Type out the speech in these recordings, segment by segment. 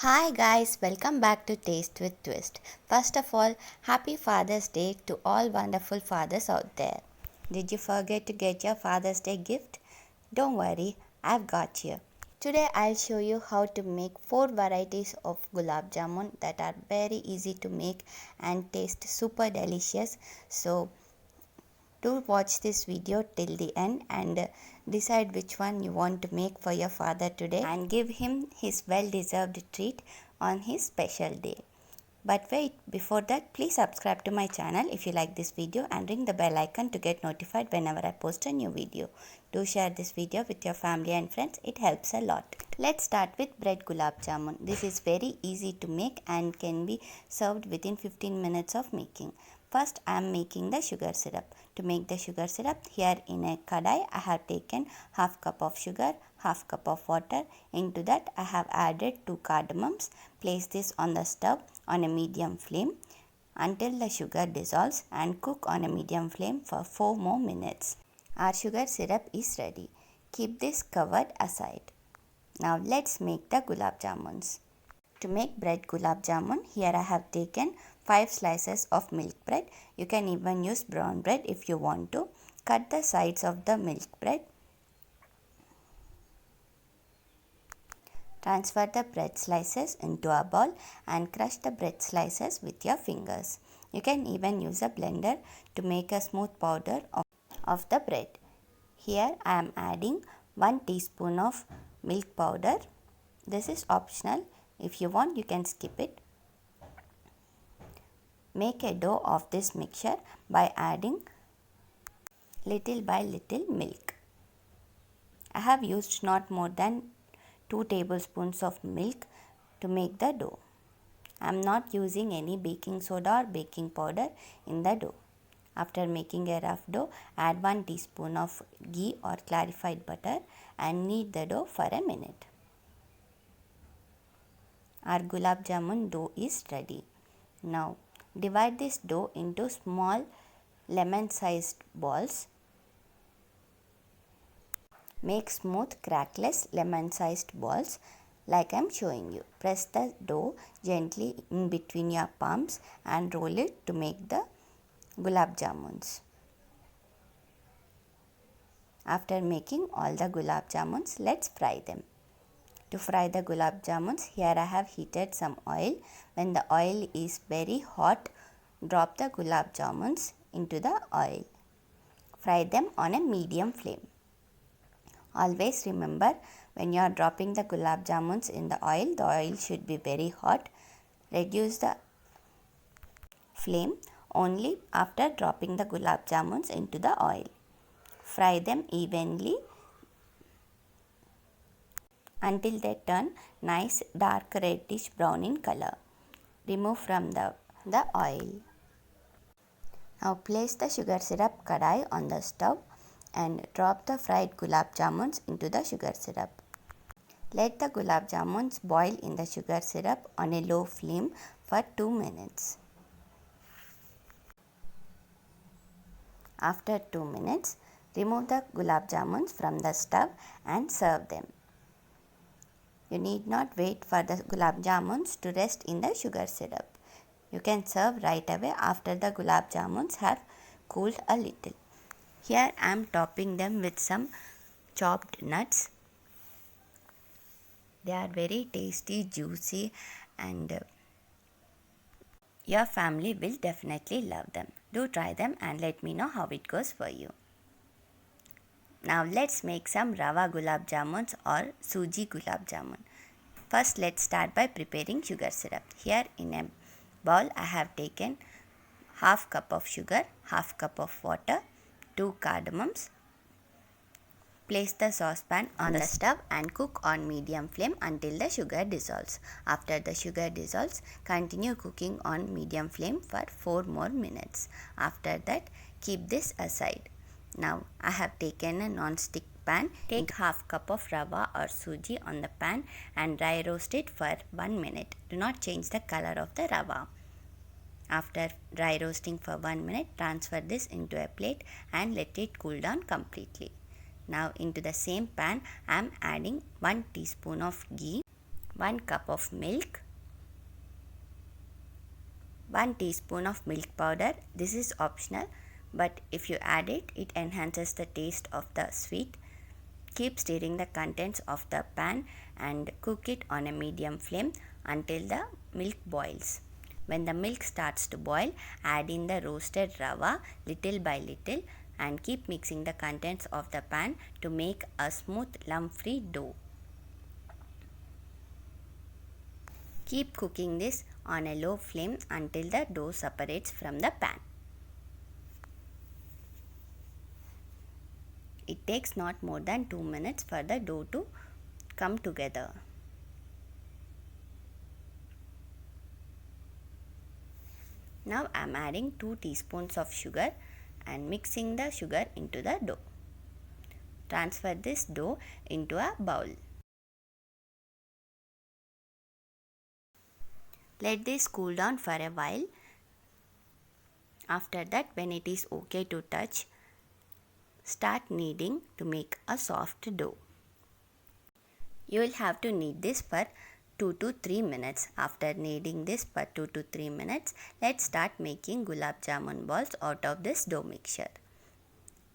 Hi guys, welcome back to Taste with Twist. First of all, happy Father's Day to all wonderful fathers out there. Did you forget to get your Father's Day gift? Don't worry, I've got you. Today I'll show you how to make 4 varieties of gulab jamun that are very easy to make and taste super delicious. So do watch this video till the end and decide which one you want to make for your father today and give him his well-deserved treat on his special day. But wait, before that, please subscribe to my channel if you like this video and ring the bell icon to get notified whenever I post a new video. Do share this video with your family and friends, it helps a lot. Let's start with bread gulab jamun. This is very easy to make and can be served within 15 minutes of making. First, I am making the sugar syrup. To make the sugar syrup, here in a kadai, I have taken half cup of sugar, half cup of water. Into that, I have added 2 cardamoms. Place this on the stove on a medium flame until the sugar dissolves and cook on a medium flame for 4 more minutes. Our sugar syrup is ready. Keep this covered aside. Now let's make the gulab jamuns. To make bread gulab jamun, here I have taken 5 slices of milk bread. You can even use brown bread if you want to. Cut the sides of the milk bread. Transfer the bread slices into a bowl and crush the bread slices with your fingers. You can even use a blender to make a smooth powder of the bread. Here I am adding 1 teaspoon of milk powder. This is optional. If you want, you can skip it. Make a dough of this mixture by adding little by little milk. I have used not more than 2 tablespoons of milk to make the dough. I am not using any baking soda or baking powder in the dough. After making a rough dough, add 1 teaspoon of ghee or clarified butter and knead the dough for a minute. Our gulab jamun dough is ready. Now, divide this dough into small lemon-sized balls. Make smooth crackless lemon-sized balls like I am showing you. Press the dough gently in between your palms and roll it to make the gulab jamuns. After making all the gulab jamuns, let's fry them. To fry the gulab jamuns, here I have heated some oil. When the oil is very hot, drop the gulab jamuns into the oil. Fry them on a medium flame. Always remember, when you are dropping the gulab jamuns in the oil should be very hot. Reduce the flame only after dropping the gulab jamuns into the oil. Fry them evenly until they turn nice dark reddish brown in color. Remove from the oil. Now place the sugar syrup kadai on the stove and drop the fried gulab jamuns into the sugar syrup. Let the gulab jamuns boil in the sugar syrup on a low flame for 2 minutes. After 2 minutes, remove the gulab jamuns from the stove and serve them. You need not wait for the gulab jamuns to rest in the sugar syrup. You can serve right away after the gulab jamuns have cooled a little. Here I am topping them with some chopped nuts. They are very tasty, juicy, and your family will definitely love them. Do try them and let me know how it goes for you. Now let's make some rava gulab jamuns or suji gulab jamun. First, let's start by preparing sugar syrup. Here in a bowl I have taken half cup of sugar, half cup of water, 2 cardamoms. Place the saucepan on the stove and cook on medium flame until the sugar dissolves. After the sugar dissolves, continue cooking on medium flame for 4 more minutes. After that, keep this aside. Now, I have taken a non-stick pan. Take half cup of rava or suji on the pan and dry roast it for 1 minute. Do not change the color of the rava. After dry roasting for 1 minute, transfer this into a plate and let it cool down completely. Now into the same pan, I am adding 1 teaspoon of ghee. 1 cup of milk, 1 teaspoon of milk powder. This is optional, but if you add it, it enhances the taste of the sweet. Keep stirring the contents of the pan and cook it on a medium flame until the milk boils. When the milk starts to boil, add in the roasted rava little by little and keep mixing the contents of the pan to make a smooth lump-free dough. Keep cooking this on a low flame until the dough separates from the pan. It takes not more than 2 minutes for the dough to come together. Now I am adding 2 teaspoons of sugar and mixing the sugar into the dough. Transfer this dough into a bowl. Let this cool down for a while. After that, when it is okay to touch, start kneading to make a soft dough. You will have to knead this for 2 to 3 minutes. After kneading this for 2 to 3 minutes, let's start making gulab jamun balls out of this dough mixture.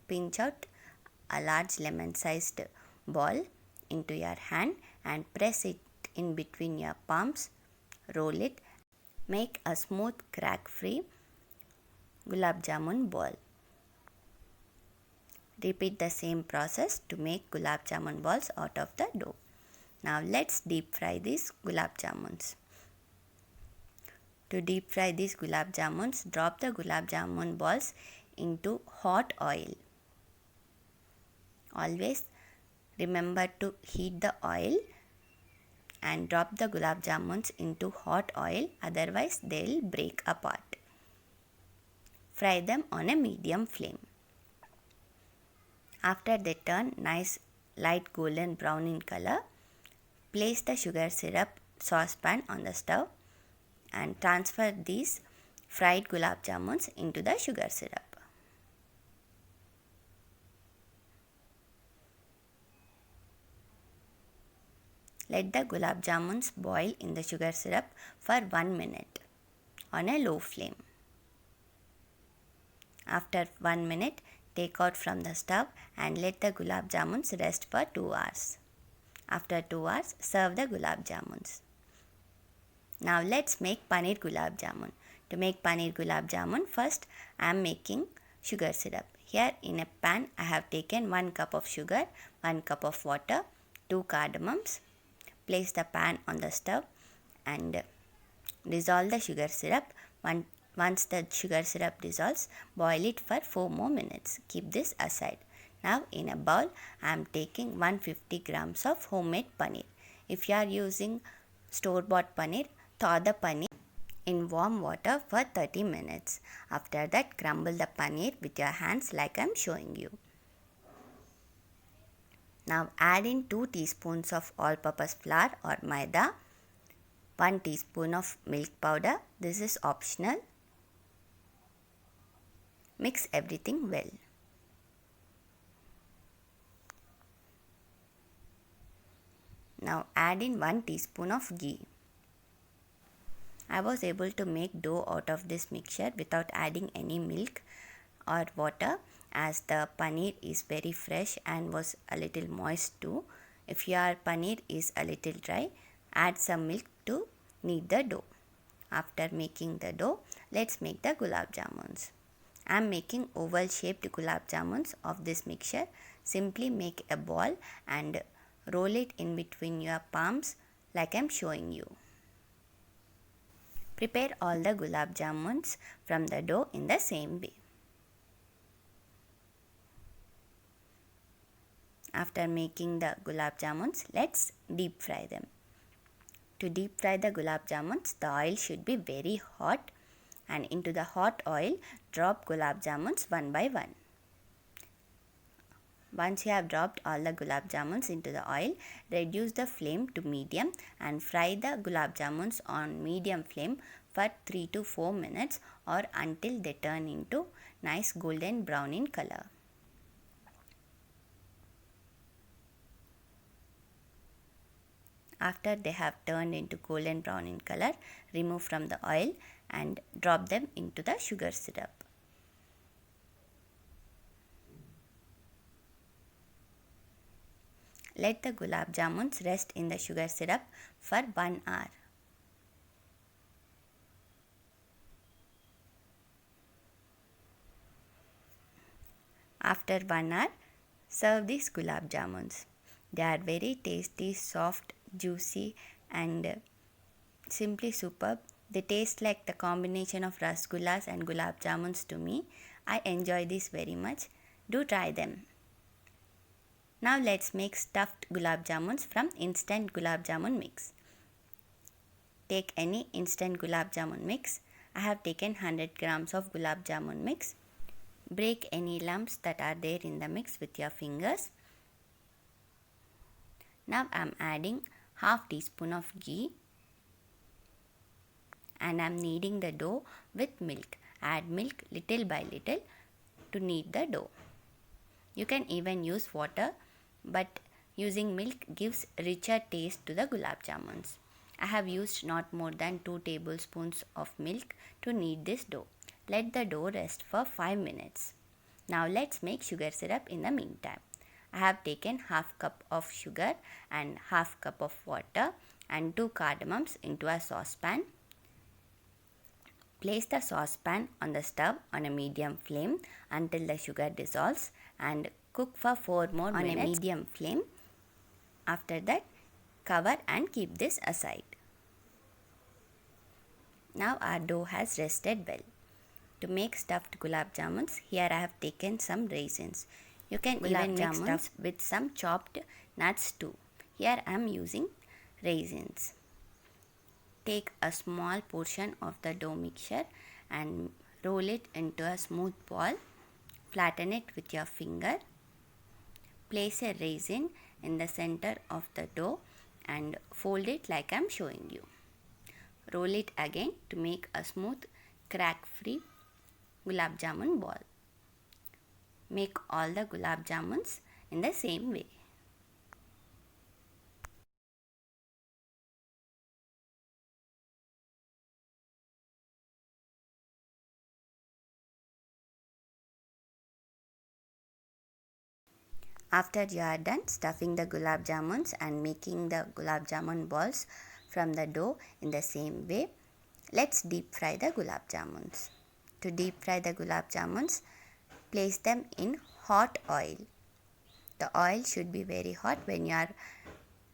Pinch out a large lemon-sized ball into your hand and press it in between your palms. Roll it. Make a smooth crack-free gulab jamun ball. Repeat the same process to make gulab jamun balls out of the dough. Now let's deep fry these gulab jamuns. To deep fry these gulab jamuns, drop the gulab jamun balls into hot oil. Always remember to heat the oil and drop the gulab jamuns into hot oil, otherwise they will break apart. Fry them on a medium flame. After they turn nice light golden brown in color, place the sugar syrup saucepan on the stove and transfer these fried gulab jamuns into the sugar syrup. Let the gulab jamuns boil in the sugar syrup for 1 minute on a low flame. After 1 minute, take out from the stove and let the gulab jamuns rest for 2 hours. After 2 hours, serve the gulab jamuns. Now let's make paneer gulab jamun. To make paneer gulab jamun, first I am making sugar syrup. Here in a pan I have taken 1 cup of sugar, 1 cup of water, 2 cardamoms. Place the pan on the stove and dissolve the sugar syrup. Once the sugar syrup dissolves, boil it for 4 more minutes. Keep this aside. Now in a bowl, I am taking 150 grams of homemade paneer. If you are using store-bought paneer, thaw the paneer in warm water for 30 minutes. After that, crumble the paneer with your hands like I am showing you. Now add in 2 teaspoons of all-purpose flour or maida, 1 teaspoon of milk powder. This is optional. Mix everything well. Now add in 1 teaspoon of ghee. I was able to make dough out of this mixture without adding any milk or water, as the paneer is very fresh and was a little moist too. If your paneer is a little dry, add some milk to knead the dough. After making the dough, let's make the gulab jamuns. I am making oval shaped gulab jamuns of this mixture. Simply make a ball and roll it in between your palms like I am showing you. Prepare all the gulab jamuns from the dough in the same way. After making the gulab jamuns, let's deep fry them. To deep fry the gulab jamuns, the oil should be very hot, and into the hot oil, drop gulab jamuns one by one. Once you have dropped all the gulab jamuns into the oil, reduce the flame to medium and fry the gulab jamuns on medium flame for 3 to 4 minutes or until they turn into nice golden brown in color. After they have turned into golden brown in color, remove from the oil and drop them into the sugar syrup. Let the gulab jamuns rest in the sugar syrup for 1 hour. After 1 hour, serve these gulab jamuns. They are very tasty, soft, juicy and simply superb. They taste like the combination of rasgullas and gulab jamuns to me. I enjoy this very much. Do try them. Now let's make stuffed gulab jamuns from instant gulab jamun mix. Take any instant gulab jamun mix. I have taken 100 grams of gulab jamun mix. Break any lumps that are there in the mix with your fingers. Now I am adding half teaspoon of ghee and I am kneading the dough with milk. Add milk little by little to knead the dough. You can even use water, but using milk gives richer taste to the gulab jamuns. I have used not more than 2 tablespoons of milk to knead this dough. Let the dough rest for 5 minutes. Now let's make sugar syrup in the meantime. I have taken half cup of sugar and half cup of water and 2 cardamoms into a saucepan. Place the saucepan on the stove on a medium flame until the sugar dissolves and cook for 4 more minutes on a medium flame. After that, cover and keep this aside. Now our dough has rested well. To make stuffed gulab jamuns, here I have taken some raisins. You can even make stuff with some chopped nuts too. Here I am using raisins. Take a small portion of the dough mixture and roll it into a smooth ball. Flatten it with your finger. Place a raisin in the center of the dough and fold it like I am showing you. Roll it again to make a smooth, crack-free gulab jamun ball. Make all the gulab jamuns in the same way. After you are done stuffing the gulab jamuns and making the gulab jamun balls from the dough in the same way, let's deep fry the gulab jamuns. To deep fry the gulab jamuns, place them in hot oil. The oil should be very hot when you are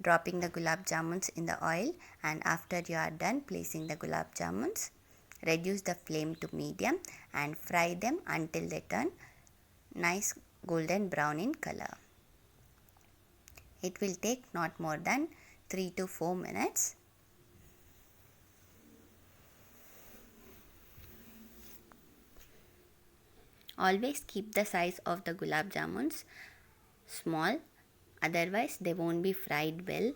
dropping the gulab jamuns in the oil, and after you are done placing the gulab jamuns, reduce the flame to medium and fry them until they turn nice golden brown in color. It will take not more than 3 to 4 minutes. Always keep the size of the gulab jamuns small, otherwise they won't be fried well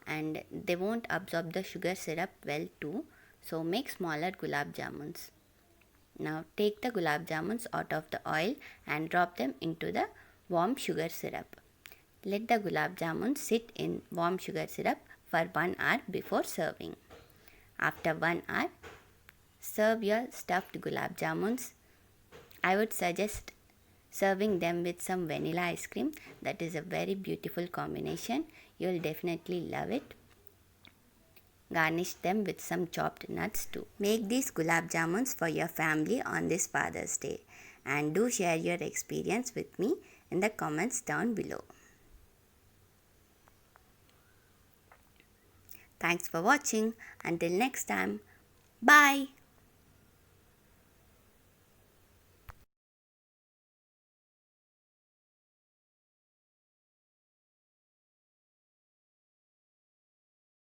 and they won't absorb the sugar syrup well too. So make smaller gulab jamuns. Now take the gulab jamuns out of the oil and drop them into the warm sugar syrup. Let the gulab jamuns sit in warm sugar syrup for 1 hour before serving. After 1 hour, serve your stuffed gulab jamuns. I would suggest serving them with some vanilla ice cream. That is a very beautiful combination. You will definitely love it. Garnish them with some chopped nuts too. Make these gulab jamuns for your family on this Father's Day and do share your experience with me in the comments down below. Thanks for watching. Until next time, bye.